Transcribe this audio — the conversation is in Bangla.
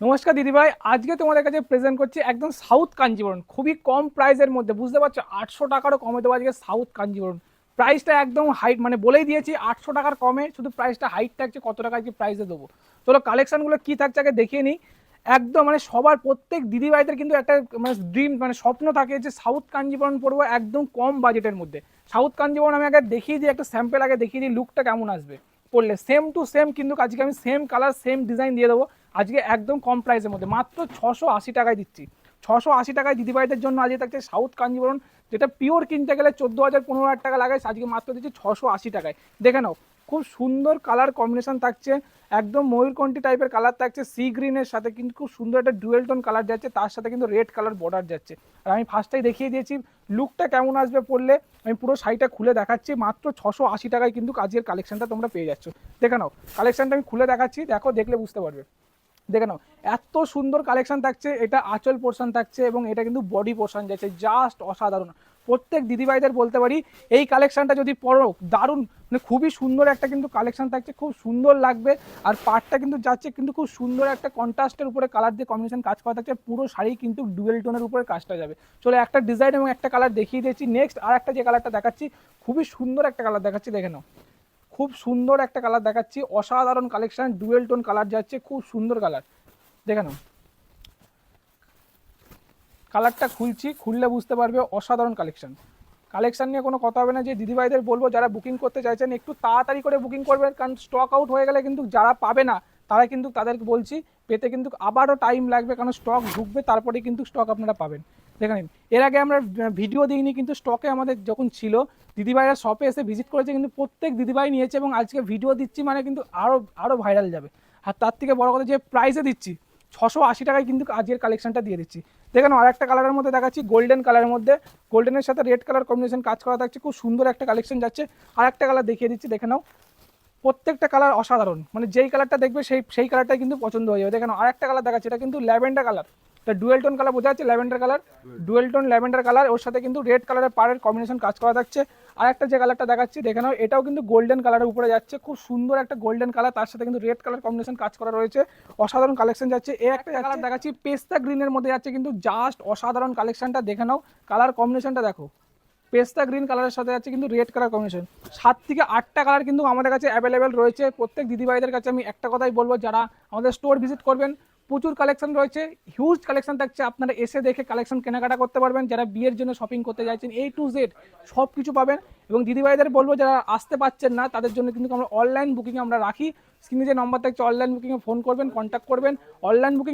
নমস্কার দিদিভাই, আজকে তোমাদের কাছে প্রেজেন্ট করছি একদম সাউথ কাঞ্জিবরম, খুবই কম প্রাইসের মধ্যে। বুঝতে পারছো, 800 টাকারও কমে দেবো আজকে সাউথ কাঞ্জিবরম। প্রাইসটা একদম হাইট, মানে বলেই দিয়েছি 800 টাকার কমে, শুধু প্রাইসটা হাইট থাকছে কত টাকা আজকে প্রাইসে দেবো। চলো কালেকশনগুলো কি থাকছে আগে দেখিয়ে নিই। একদম মানে সবার প্রত্যেক দিদিভাইদের কিন্তু একটা মানে ড্রিম, মানে স্বপ্ন থাকে যে সাউথ কাঞ্জিবরম পরবো একদম কম বাজেটের মধ্যে। সাউথ কাঞ্জিবরম আমি আগে দেখিয়ে দিই, একটা স্যাম্পল আগে দেখিয়ে দিই লুকটা কেমন আসবে পরলে। সেম টু সেম কিন্তু আজকে আমি সেম কালার সেম ডিজাইন দিয়ে দেবো আজকে একদম কম প্রাইসের মধ্যে, মাত্র 680 টাকায় দিচ্ছি। 680 টাকায় দিদিভাইদের জন্য আজকে থাকছে সাউথ কাঞ্জিবরম, যেটা পিওর কিনতে গেলে 14,000 15,000 টাকা লাগে, আজকে মাত্র দিচ্ছি 680 টাকায়। দেখে নাও, খুব সুন্দর কালার কম্বিনেশন থাকছে, একদম ময়ূরকণ্ঠী টাইপের কালার থাকছে, সি গ্রিনের সাথে কিন্তু খুব সুন্দর একটা ডুয়েল টোন কালার যাচ্ছে, তার সাথে কিন্তু রেড কালার বর্ডার যাচ্ছে। আর আমি ফার্স্টেই দেখিয়ে দিয়েছি লুকটা কেমন আসবে পড়লে। আমি পুরো শাড়িটা খুলে দেখাচ্ছি, মাত্র 680 টাকায় কিন্তু আজকের কালেকশনটা তোমরা পেয়ে যাচ্ছ। দেখে নাও কালেকশনটা আমি খুলে দেখাচ্ছি, দেখো, দেখলে বুঝতে পারবে। দেখে নাও, এত সুন্দর কালেকশন থাকছে। এটা আঁচল পোর্শন থাকছে এবং এটা কিন্তু বডি পোর্শন যাচ্ছে, জাস্ট অসাধারণ। প্রত্যেক দিদিভাইদের বলতে পারি এই কালেকশনটা যদি পরো দারুণ, মানে খুবই সুন্দর একটা কিন্তু কালেকশন থাকছে, খুব সুন্দর লাগবে। আর পাটটা কিন্তু যাচ্ছে কিন্তু খুব সুন্দর একটা কন্ট্রাস্টের উপরে কালার দিয়ে কম্বিনেশন কাজ করা থাকছে, পুরো শাড়ি কিন্তু ডুয়েল টোনের উপরে কাজটা যাবে। চলো একটা ডিজাইন এবং একটা কালার দেখিয়ে দিয়েছি, নেক্সট আর একটা যে কালারটা দেখাচ্ছি, খুবই সুন্দর একটা কালার দেখাচ্ছি। দেখে নাও, খুব সুন্দর একটা কালার দেখাচ্ছি, অসাধারণ কালেকশন, ডুয়েল টোন কালার যাচ্ছে, খুব সুন্দর কালার। দেখে নাও, কালারটা খুলছি, খুললে বুঝতে পারবে অসাধারণ কালেকশন। কালেকশন নিয়ে কোনো কথা হবে না। যে দিদিভাইদের বলবো যারা বুকিং করতে চাইছেন একটু তাড়াতাড়ি করে বুকিং করবেন, কারণ স্টক আউট হয়ে গেলে কিন্তু যারা পাবে না তারা কিন্তু, তাদেরকে বলছি, পেতে কিন্তু আবারও টাইম লাগবে, কারণ স্টক ঢুকবে তারপরে কিন্তু স্টক আপনারা পাবেন। দেখে নিন, এর আগে আমরা ভিডিও দিইনি, কিন্তু স্টকে আমাদের যখন ছিল দিদিভাইরা শপে এসে ভিজিট করেছে, কিন্তু প্রত্যেক দিদিভাই নিয়েছে, এবং আজকে ভিডিও দিচ্ছি মানে কিন্তু আরও আরও ভাইরাল যাবে। আর তার থেকে বড় কথা, যে প্রাইসে দিচ্ছি 680 টাকায় কিন্তু আজকের কালেকশনটা দিয়ে দিচ্ছি। দেখেন আর একটা কালারের মধ্যে দেখাচ্ছি, গোল্ডেন কালারের মধ্যে, গোল্ডেনের সাথে রেড কালার কম্বিনেশন কাজ করা থাকছে, খুব সুন্দর একটা কালেকশন যাচ্ছে। আর একটা কালার দেখিয়ে দিচ্ছি, দেখে নাও, প্রত্যেকটা কালার অসাধারণ, মানে যেই কালারটা দেখবে সেই সেই কালারটাই কিন্তু পছন্দ হয়ে যাবে। দেখেন আর একটা কালার দেখাচ্ছি, এটা কিন্তু ল্যাভেন্ডার কালার, এটা ডুয়েল টোন কালার বোঝা যাচ্ছে, lavender colour, dual tone lavender colour, ওর সাথে কিন্তু রেড কালারের পাড়ের কম্বিনেশন কাজ করা থাকছে। আর একটা যে কালারটা দেখাচ্ছি দেখে নাও, এটাও কিন্তু গোল্ডেন কালারের উপরে যাচ্ছে, খুব সুন্দর একটা গোল্ডেন কালার, তার সাথে কিন্তু রেড কালার কম্বিনেশন কাজ করা রয়েছে, অসাধারণ কালেকশন যাচ্ছে। এই একটা কালার দেখাচ্ছি পেস্তা গ্রিনের মধ্যে যাচ্ছে, কিন্তু জাস্ট অসাধারণ কালেকশনটা। দেখে নাও কালার কম্বিনেশনটা দেখো, পেস্তা গ্রিন কালারের সাথে আছে কিন্তু রেড কালার কম্বিনেশন। 7 থেকে 8টা কালার কিন্তু আমাদের কাছে অ্যাভেলেবেল রয়েছে। প্রত্যেক দিদিভাইদের কাছে আমি একটা কথাই বলবো, যারা আমাদের স্টোর ভিজিট করবেন, প্রচুর কালেকশন রয়েছে, হিউজ কালেকশন থাকছে, আপনারা এসে দেখে কালেকশন কেনাকাটা করতে পারবেন। যারা বিয়ের জন্য শপিং করতে চাইছেন, A to Z সব কিছু পাবেন। এবং দিদিভাইদের বলবো যারা আসতে পারছেন না তাদের জন্য কিন্তু আমরা অনলাইন বুকিং আমরা রাখি। স্ক্রিনে যে নাম্বার থাকছে অনলাইন বুকিংয়ে ফোন করবেন, কন্ট্যাক্ট করবেন, অনলাইন বুকিং